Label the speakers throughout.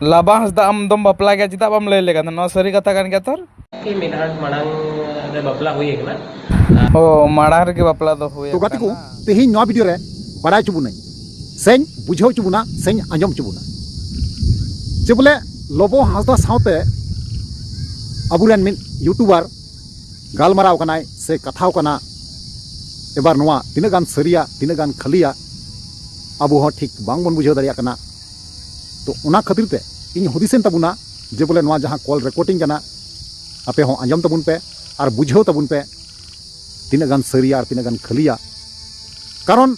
Speaker 1: Labah hasda am dom bapla gaya cita bam lele kan no sari kata kan gator
Speaker 2: कि minute मड़ांग रे बपला हुई है ना
Speaker 1: oh marah rege bapla do huye
Speaker 3: तो गाती को तेही नवा वीडियो रे बड़ा चुबुना सेन बुझाव चुबुना सेन आंजम चुबुना जे बोले लोबो हासदा सावते अबुरेन मिन यूट्यूबर गालमाराव कनाय से कथाव कना एबार नवा तिना गान सरिया तिना गान खलिया अबो हो ठीक बांग बन बुझाव दारिया कना तो उना खातिर ते इन हुदिसेन तबुना जे बोले नवा जहां कॉल रिकॉर्डिंग कना आपे हो आंजम तबुन पे और बुझाव तबुन पे तिना गान सरिया और तिना गान खलिया कारण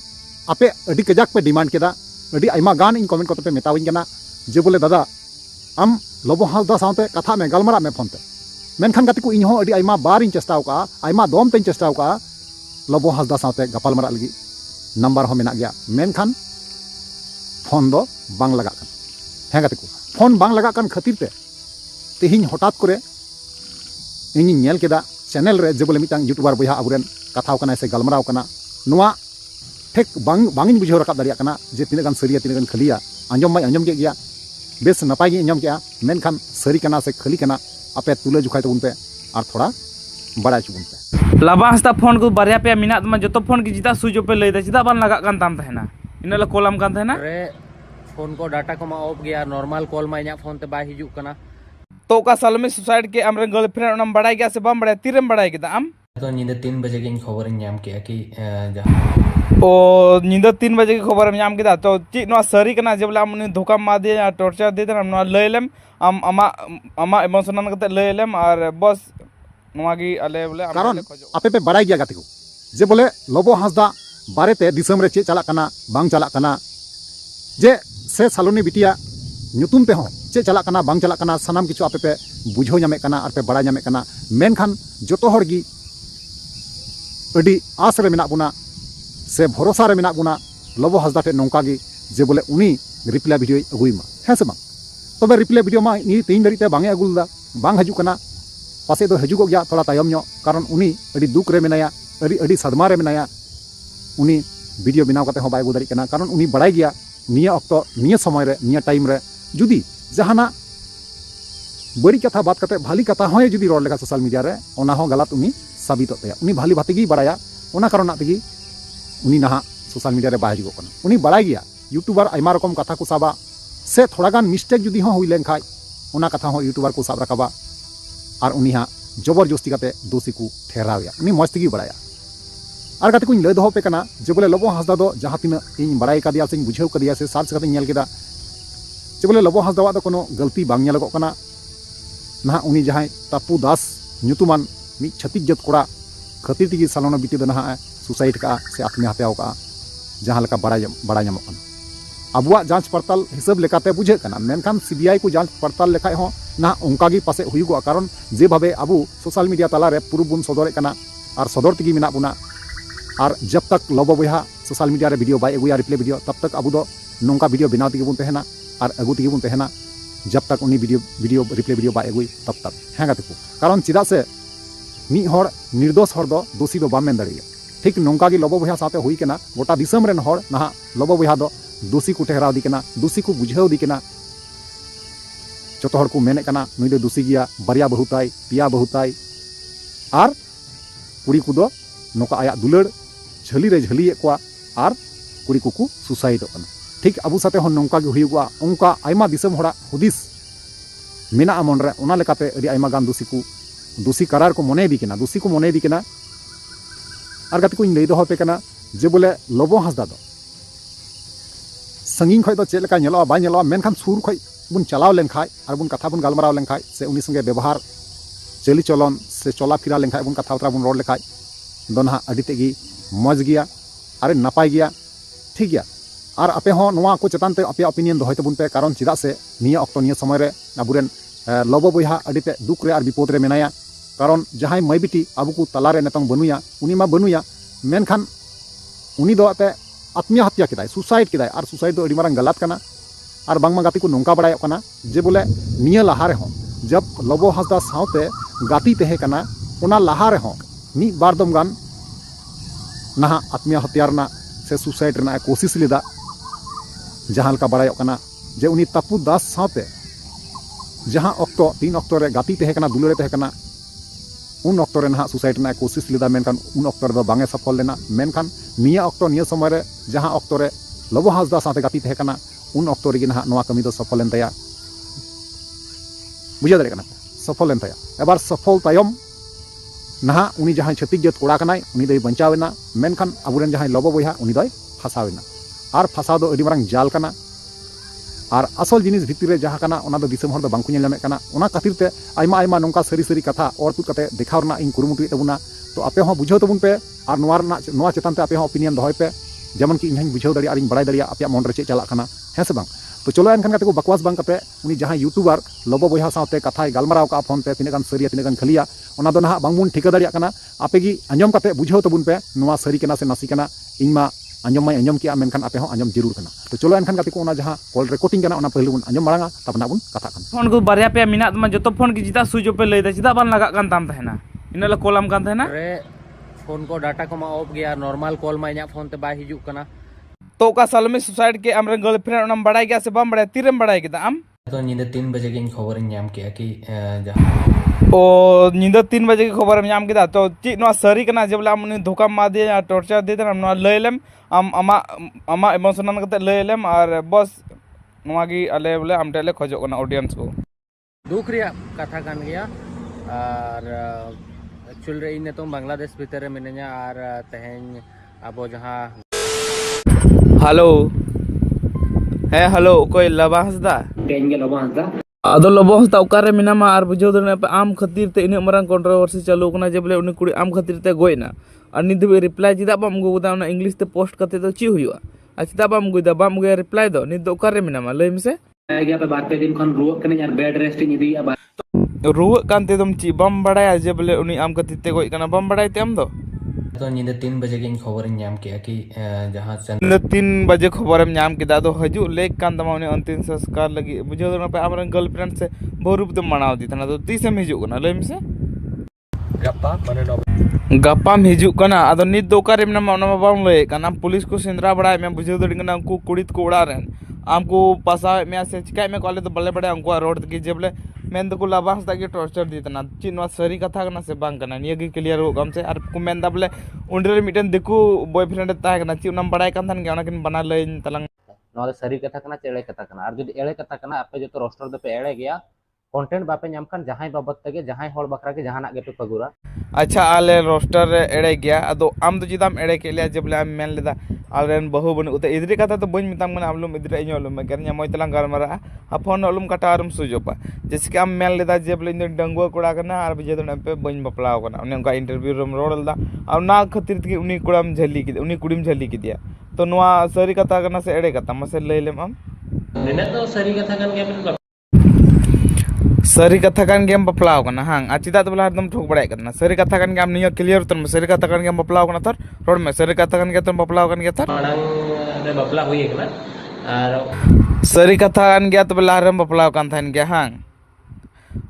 Speaker 3: आपे अडी कजाक पे डिमांड केदा अडी आइमा गान इन कमेंट करते पे मेताविन कना जे बोले दादा आम लोबो हासदा सावते कथा में गालमारा में फोन पे मेनखान गाती को इन हो अडी आइमा बार इन चेष्टा का आइमा दम तेन चेष्टा का लोबो हासदा सावते गपाल मारा लगी नंबर हो मेना गया मेनखान फोन दो बांग लगा कन हे गाती को फोन बांग लगा कन खातिर पे तेहिन हठात करे इन नेल केदा चैनल रे जे बोले मिटांग यूट्यूबर बया अबुरेन कथाव कना से गालमाराव कना नुआ ठेक बांग बांगिन बुझाव रकाब दारिया कना जे तिना गान सरिया तिना गान खलिया आंजम माय आंजम के गया बेस नपाय गे आंजम के मेनखान सरी कना से खली कना आपे तुले जुखाय तबुन पे और थोड़ा बड़ा चुबुन पे
Speaker 1: labah hasda phone ko barya pe minat ma joto phone ki cita sujo pe lei da cita ban laga kan tam thena ina la kolam kan thena
Speaker 2: रे फोन को डाटा को मा ऑफ गया नॉर्मल कॉल मा इना phone ते bye हिजू कना
Speaker 1: तो का साल में सुसाइड के amre girlfriend onam badai gaya se bam badai tirem badai kita am
Speaker 2: तो नींद 3 बजे के खबर नाम किया कि
Speaker 1: ओ नींद 3 बजे की खबर हम नाम किदा तो ची नो सरी कना जे बोले हम धोखा मा दे या टॉर्चर दे हम नो लेलेम am ama emotional kate लेलेम और बस नवा की अले बोले
Speaker 3: कारण आपे पे बड़ा गया गाती को जे बोले लोबो हासदा बारेते दिसम रे चे चला कना बांग चला कना जे से सालोनी बिटिया नुतुम पे हो चे चला कना बांग चला कना सनाम किछु आपे पे बुझो नामे कना और पे बड़ा नामे कना मेनखान जोतो हर गी अडी आस रे मेना बुना से भरोसा रे मेना बुना लोबो हासदा टे नोंका गी जे बोले उनी रिप्लाई वीडियो अगुइमा है से बांग तबे रिप्लाई वीडियो मा नी तीन दरी ते बांगे अगुलदा बांग हजू कना पासे दो हजू गया थोड़ा तायम नो कारण उनी अडी दुख रे मेनाया अडी सदमा रे मेनाया उनी वीडियो बनाव कते हो बाय अगु दारी कना कारण उनी बड़ाई गया निया अक्तो निया समय रे निया टाइम रे जुदी जहाना बड़ी कथा बात करते भाली कथा होय जुदी रोड लेगा सोशल मीडिया रे ओना हो गलत उनी साबित होते उनी भाली बात गी बड़ाया ओना कारण नातगी उनी नहा सोशल मीडिया रे बाहर कना उनी बड़ाई गया यूट्यूबर आइमा रकम कथा को साबा से थोड़ा गान मिस्टेक जुदी हो हुई लेन खाय ओना कथा हो यूट्यूबर को साब रकाबा और उनी हा जबरदस्ती कते दोषी को ठहरावया उनी मस्त गी बड़ाया और गाते को लय दहो पे कना जे बोले लोबो हासदा दो जहां तिना इन बड़ाई कदिया से बुझाव कदिया से सर्च कते नेल केदा जे बोले लोबो हासदा दो कोनो गलती बांग नेलगो कना ना उनी जहां तापू दास न्युतुमान मी छत्तीस जत कोड़ा खतिर तिगी सालोना बिटी दो ना सुसाइड का से आत्महत्या का जहां लका बड़ा नामो कना अबुआ जांच पड़ताल हिसाब लेकाते बुझे कना मेनखान सीबीआई को जांच पड़ताल लेखाय हो ना उनका गी पासे हुईगो कारण जे भावे अबु सोशल मीडिया तला रे पूर्व बुन सदर कना और सदर तिगी मिना बुना और जब तक लोबो बया सोशल मीडिया रे वीडियो बाय अगुया रिप्ले वीडियो तब तक अबु दो नोंका वीडियो बनाव तिगी बुन तहना और अगु तिगी बुन तहना जब तक उनी वीडियो रिप्ले वीडियो बाय अगुई तब तक हैं गाते को कारण चिदा से मी हर निर्दोष हर दो दोषी दो बाम मेन दाड़िया ठीक नोंका गी लोबो बया साथे हुई कना गोटा दिसम रेन हर ना लोबो बया दो दोषी को ठहराव दी कना दोषी को बुझाव दी कना जोतो हर को मेने कना नुई दो दोषी गिया बारिया बहुताई पिया बहुताई और कुड़ी को दो नोका आया दुलड़ झली रे झली को और कुड़ी को सुसाइड कना ठीक अबु साथे हो नोंका गे हुईगुआ उनका आइमा दिसम होड़ा हुदिस मेना मन रे ओना लेकाते अडी आइमा गान दोषी करार को मने दी कना दोषी को मने दी कना और गाते को लई दो पे कना जे बोले लोबो हासदा दो संगिन खय दो चेक लेका नेलो बा नेलो मेनखान सुर खय बुन चलाव लेन खाय और बुन कथा बुन गालमाराव लेन खाय से उनी संगे व्यवहार चली चलन से चला फिरा लेन खाय बुन कथा उतरा बुन रोड लेखाय दो ना अडी तेगी मज गया अरे नपाय गया ठीक गया और आपे हो नोआ को चतान ते आपे ओपिनियन दोहय तबुन पे कारण चिदा से निया अक्तो निया समय रे अबुरेन लोबो बया अडीते दुख रे और विपद रे मेनाया कारण जहां मई बिटी अबु को तला रे नेतंग बनुया उनी मा बनुया मेनखान उनी दो आते आत्महत्या किदाय सुसाइड किदाय और सुसाइड दो अडी मारंग गलत कना और बांगमा गाती को नोंका बड़ाय कना जे बोले निया लहा रे हो जब लोबो हासदा सावते गाती तहे कना ओना लहा रे हो मी बार दम गान ना आत्महत्या रना से सुसाइड रना कोशिश लेदा जहां लका बड़ाय कना जे उनी तापू दास सावते जहाँ ऑक्टो तीन ऑक्टो रे गाती तहे कना दुलरे तहे कना उन ऑक्टो रे नहा सुसाइड ना कोशिश लेदा मेनखान उन ऑक्टो रे बांगे सफल लेना मेनखान निया ऑक्टो निया समय रे जहाँ ऑक्टो रे लबो हांसदा साथे गाती तहे कना उन ऑक्टो रे नहा नोआ कमी दो सफल लेन तया बुझा दाड़े कना सफल लेन तया एबार सफल तायम नहा उनी जहाँ छत्तीक जात कोड़ा कनाय उनी दई बंचावेना मेनखान अबुरेन जहाँ लबो बयहा उनी दई फासावेना और फासाव दो अडी मारंग जाल कना और असल जिनिस भितर रे जहाँ कना ओना दो दिसम हर दो बांकु नेल नामे कना ओना खातिर ते आयमा आयमा नोंका सरी सरी कथा और तुद कते देखाव रना इन कुरुमुटुय तबुना तो आपे हो बुझाव तबुन पे और नोआ चेतन ते आपे हो ओपिनियन दोहय पे जेमन कि इᱧ बुझाव दाड़ी और इᱧ बड़ाय दाड़ी आपे मन रे चे चला कना है से बांग तो चलो एनखान कते को बकवास बांग कते उनी जहाँ यूट्यूबर लबो बयहा साथे कथाय गालमाराव का फोन पे तिने गान सरिया तिने गान खलिया ओना दो नहा बांगबुन ठिका दाड़िया कना आपे गी आंजम कते बुझाव तबुन पे नोआ सरी कना से नासी कना इñमा आंजम किया मेनखान आपे हो आंजम जरूर कना तो चलो एनखान कते को ओना जहाँ कॉल रिकॉर्डिंग कना ओना पहले बुन आंजम मारांगा तब ना बुन कथा कना
Speaker 1: फोन को बारया पे मिनात मा जतो फोन की चिता सुइच पे लई दा चिता बान लगा कान ताम तहना इना ला कॉलम कान तहना
Speaker 2: अरे फोन को डाटा को मा ऑफ गया नॉर्मल कॉल मा इना फोन ते बाय हिजुक कना
Speaker 1: तो का साल में सुसाइड के हमरे गर्लफ्रेंड ओनम बड़ाई गया से बम बड़ाई तीरम बड़ाई के आम
Speaker 2: तो नींद 3 बजे के खबर नाम किया कि जहां
Speaker 1: ओ निंदा 3 बजे की खबर हम नाम के तो ची नो सरी कना जबला हम धोखा मा दे या टॉर्चर दे हम नो लयलेम आमा इमोशनल कते लयलेम और बस नोआ गी अले बोले हम टेले खोजो कना ऑडियंस को
Speaker 2: दुख रिया कथा कान गया और एक्चुअल रे इन तो बांग्लादेश भीतर रे मिनया और तहेन अब जहां
Speaker 1: हेलो है हेलो कोई लबास दा
Speaker 2: तेन के लबा हंसदा
Speaker 1: अदो लबोस ता ओकारे मिनामा आर बुझो दने पे आम खातिर ते इने मरंग कंट्रोवर्सी चालू कना जे बोले उनी कुड़ी आम खातिर ते गोइना और निद रिप्लाई जिदा बम गुदा ना इंग्लिश ते पोस्ट करते तो ची हुआ आ चिदा बम गुदा बम गए रिप्लाई दो निद ओकारे मिनामा लई मिसे
Speaker 2: गया पे बात पे दिन खन रुक कने यार बेड रेस्ट इन दी
Speaker 1: रुक कांते तुम ची बम बड़ाया जे बोले उनी आम खातिर ते गोइ कना बम बड़ाई ते आम दो
Speaker 2: तो नींद 3 बजे के खबर नाम किया कि जहां
Speaker 1: 3 बजे खबर हम नाम किदा तो हजू लेक कान तमा उनी अंतिम संस्कार लगी बुझो दने पे हमर गर्लफ्रेंड से बहुरूप ते मनाव दी तना तो तीसे में हिजू कना लई मिसे
Speaker 2: गप्पा माने
Speaker 1: गप्पा में हिजू कना अदो नित दो ओकारे मिनामा ओना बाम लई कना पुलिस को सेंद्रा बड़ाय में बुझो दड़ी कना उनको कुड़ित को उड़ा रेन आमको पासा में से चिकाय में कॉलेज तो बल्ले बड़े उनको रोड की जेबले मेन तो लाबास ताकि टॉर्चर दी तना ची नो सरी कथा कना से बांग कना निया गी क्लियर हो गम से और को मेन दा बोले उंडरे मिटन दिकु बॉयफ्रेंड ता कना ची उनम बड़ाय कान थान के ओना किन बना लई तलंग
Speaker 2: नो सरी कथा कना चेड़े कथा कना और जदि एड़े कथा कना आपे जो तो रोस्टर दे पे एड़े गया कंटेंट बापे नाम खान जहां बाबत तके जहां होड़ बकरा के जहां ना के पे पगुरा
Speaker 1: अच्छा आले रोस्टर एड़े गया अदो आम तो जिदाम एड़े के लिया जब आम मेन लेदा आलेन बहु बन उते इदरी कथा तो बन मिताम कना आमलुम इदरी इñolum में कर न्यामोय तलांग गारमारा आ फोन अलुम कटा आरम सुजोपा जैसे कि आम मेन लेदा जेबले इन डंगुआ कोड़ा कना और बजे तो पे बन बपलाव कना उन उनका इंटरव्यू रम रोडलदा और ना खातिर के उनी कुड़ाम झली की उनी कुड़ीम झली की दिया तो नोआ सरी कथा कना से एड़े कथा मसे लैलेम आम
Speaker 2: नेने तो सरी कथा कन के अपन
Speaker 1: सरी कथा कान गेम बपलाव कना हां आ चिदा तो बोला एकदम ठोक बड़ाय कना सरी कथा कान गेम निया क्लियर तन सरी कथा कान गेम बपलाव कना थर रोड में सरी कथा कान के तन बपलाव कान के थर
Speaker 2: मांग रे बपला हुई कना और
Speaker 1: सरी कथा कान गया तो बोला रम बपलाव कान थान के हां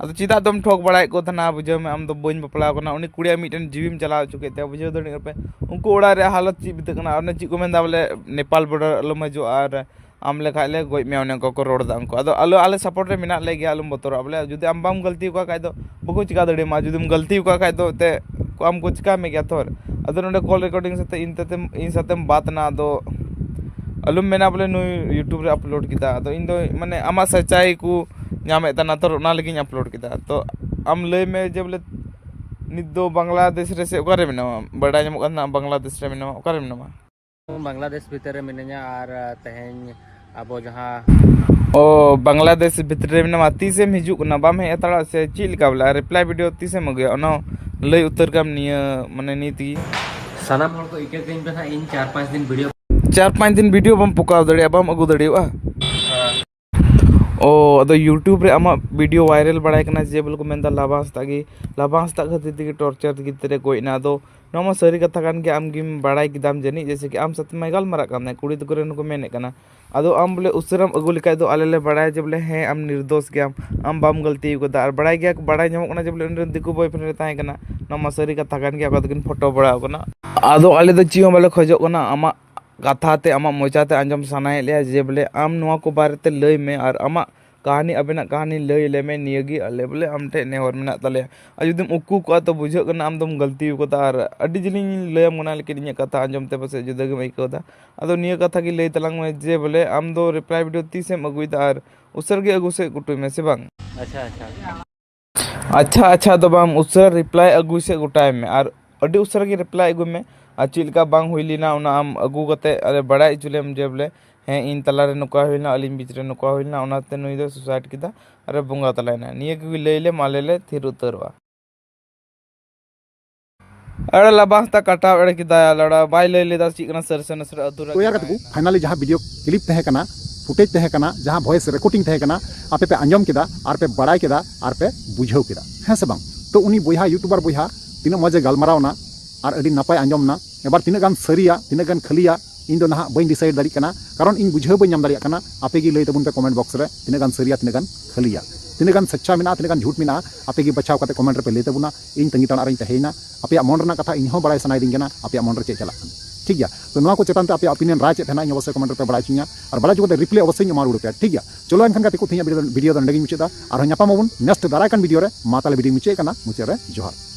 Speaker 1: अदो चिदा तुम ठोक बड़ाय को थना बुझो में हम तो बोइन बपलाव कना उनी कुड़िया मिटन जीविम चलाव चुके ते बुझो दणी पे उनको ओड़ा रे हालत ची बित कना और ची को मेंदा बोले नेपाल बॉर्डर लो में जो और आम लेखा ले गोई में उन को रोड दा उनको अदो आलो आले सपोर्ट रे मिना ले गया आलम बतोर बोले जुदि आम बाम गलती का काय दो बको चिका दड़े मा जुदि गलती का काय दो ते आम को चिका में गया थोर अदो नोडे कॉल रिकॉर्डिंग से इन साथे बात ना दो अलुम मेना बोले नु यूट्यूब रे अपलोड किदा अदो इन दो माने आमा सच्चाई को नामे तना तोर ना लगी अपलोड किदा तो आम ले में जे बोले नित दो बांग्लादेश रे से ओकारे मेना बड़ा जम कना बांग्लादेश रे मेना ओकारे मेना
Speaker 2: बांग्लादेश भीतर मिनया और तहेन अब जहां
Speaker 1: ओ बांग्लादेश भीतर में तीसे में हिजू ना बाम हे तड़ा से चिल का बोला रिप्लाई वीडियो तीसे में गया ना लई उत्तर काम निया माने नीति
Speaker 2: सनाम हर को इके दिन पे इन 4-5 दिन वीडियो
Speaker 1: 4-5 दिन वीडियो बम पुकाव दड़िया बम अगु दड़िया ओ अदो यूट्यूब रे आमा वीडियो वायरल बड़ाय कना जे बोल को मेंदा लाभांस ता खातिर के टॉर्चर की तरह कोई ना दो नोमा सरी कथा कान के आम गिम बड़ाय किदाम जनी जैसे कि आम सत में गल मरा कान कुड़ी तो करे को मेने कना अदो आम बोले उसरम अगु लिकाय दो आले ले बड़ाय जे बोले हे आम निर्दोष के आम बाम गलती को दार बड़ाय गया बड़ाय जमो कना जे बोले उन दिकु बॉयफ्रेंड ताय कना नोमा सरी कथा कान के आका दकिन फोटो बड़ाव कना अदो आले दो चियो बोले खोजो कना आमा कथा ते आमा मोचाते अंजम सनाय ले जे बोले आम नोआ को बारे ते लय में और आमा कहानी अबेना कहानी लय लेमे नियगी अले बोले आम ठे नेहर मेना तले और जुदिम उक्कू को तो बुझे कना आम दम गलती को और अडी जिलिंग लय मना लेकिन इᱧ कथा आंजम ते पासे जुदा गे आइकदा अदो निया कथा की लय तलांग में जे बोले आम दो रिप्लाई वीडियो तीसेम अगुइदा और उसर गे अगु से कुटुई में से बांग अच्छा अच्छा तो बाम उसर रिप्लाई अगु से गुटाय में और अडी उसर के रिप्लाई अगु में और चिलका बांग हुईलीना उना आम अगु कते अरे बड़ा इचुलेम जे बोले हैं इन तलारे नुका हुईना अलिम बीच रे नुका हुईना उनाते नुई दो सुसाइड किदा अरे बुंगा तलायना निया की लैले मालेले थिर उतरवा अरे लबास्ता काटा अरे किदा लड़ा बाय लय लेदा चिकना सरसन सर अधूरा
Speaker 3: तो यार कतकू फाइनली जहां वीडियो क्लिप तहे कना फुटेज तहे कना जहां वॉइस रिकॉर्डिंग तहे कना आपे पे अंजम केदा आर पे बड़ाई केदा आर पे बुझाव केदा है से बांग तो उनी बोया यूट्यूबर बोया तीना मजे गालमारावना आर अडी नपाय अंजमना एबार तीना गान सरिया तीना गान खलिया इन दो ना बइन डिसाइड दाड़ी कना कारण इन बुझाव बइन नाम दाड़ी कना आपे की लय तबुन पे कमेंट बॉक्स रे तीना गान सरिया तीना गान खलिया तीना गान सच्चा मिना तीना गान झूठ मिना आपे की बचाव कते कमेंट रे पे लय तबुना इन तंगी ताना रइन तहेना आपे मन रना कथा इन हो बड़ाई सनाई दिन गना आपे मन रे चे चला ठीक गया तो नवा को चेतन पे आपे ओपिनियन राय चे थना इन अवश्य कमेंट पे बड़ाई चिया और बड़ा जो रिप्लाई अवश्य मार उड़ पे ठीक गया चलो एनखान का वीडियो वीडियो द नडगी मुचेदा और न्यापामबन नेक्स्ट दाराय कान वीडियो रे माताले वीडियो मुचे कना मुचे रे जोहार।